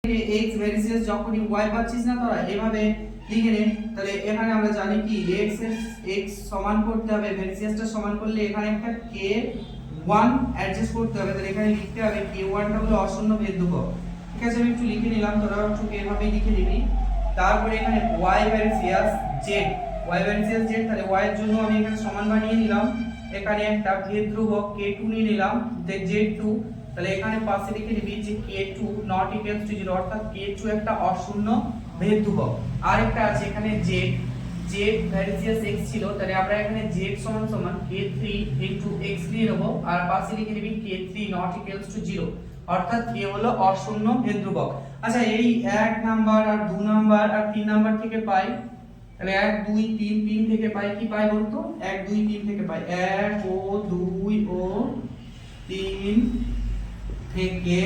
x ভেরিসিয়াস যখনই y পাচ্ছিস না তোরা এভাবে লিখে নে। তাহলে এখানে আমরা জানি কি x সমান করতে হবে, ভেরিসিয়াসটা সমান করলে এখানে একটা k1 অ্যাডজাস্ট করতে হবে। তাহলে এখানে লিখতে হবে k1 টা হলো অশূন্য ভেদ ধ্রুবক। ঠিক আছে, আমি একটু লিখে নিলাম, তোরা একটু এভাবেই লিখে দিবি। তারপরে এখানে y ভেরিসিয়াস z, তাহলে y এর জন্য আমি এখানে সমান বানিয়ে নিলাম। এখানে একটা ভেদ ধ্রুবক k2 নিয়ে নিলাম, z2। তাহলে এখানে পাশে লিখে দিবি যে k2 নট ইকুয়াল টু 0, অর্থাৎ k2 একটা অশূন্য ভেদ ধ্রুবক। আরেকটা আছে এখানে z ভেরিসিয়াস x ছিল, তাহলে আমরা এখানে z সমান সমান k3 x নিয়ে নেব, আর পাশে লিখে দিবি k3 নট ইকুয়াল টু 0, অর্থাৎ k হলো অশূন্য ভেদ ধ্রুবক। আচ্ছা, এই 1 নাম্বার আর 2 নাম্বার আর 3 নাম্বার থেকে পাই, তাহলে 1 2 3 থেকে পাই, কি পাই বলতো? 1 2 3 থেকে পাই 1 ও 2 ও 3 থেকে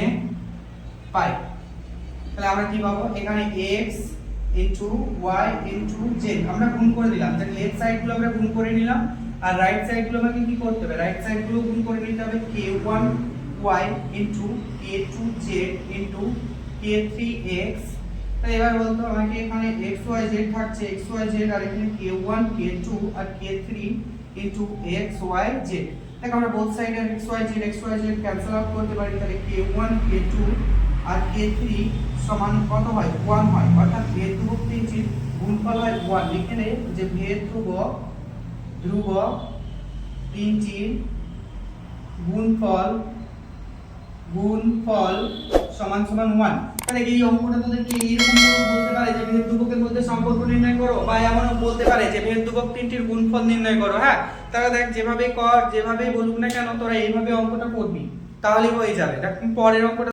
পাই। তাহলে আমরা কি পাবো? এখানে x y z আমরা গুণ করে দিলাম। তাহলে লেফট সাইড গুলো আমরা গুণ করে নিলাম, আর রাইট সাইড গুলো আমাকে কি করতে হবে? রাইট সাইড গুলো গুণ করে নিতে হবে। k1 y k2 z k3 x। তাহলে এবার বলতো আমাকে এখানে x y z থাকছে, x y z, আর এখানে k1 k2 আর k3 x y z। দেখো আমরা বোথ সাইডে x y z cancel out করতে পারি। তাহলে k1 k2 আর k3 সমান কত হয়? 1 হয়, অর্থাৎ ভেদ ধ্রুবক তিনটির গুণফল হয় 1। লিখে নে যে ভেদ ধ্রুবক তিনটির গুণফল সমান সমান 1। তাহলে এই অঙ্কটা তোদেরকে এরকম করে বলতে পারে যে ভেদ ধ্রুবকের মধ্যে সম্পর্ক নির্ণয় করো, বা এমনও বলতে পারে যে ভেদ ধ্রুবক তিনটির গুণফল নির্ণয় করো। হ্যাঁ, তাহলে দেখ যেভাবে কর, যেভাবে বলুক না কেন তোরা এইভাবে অঙ্কটা করবি, তাহলে হয়ে যাবে। দেখ পরের অঙ্কটা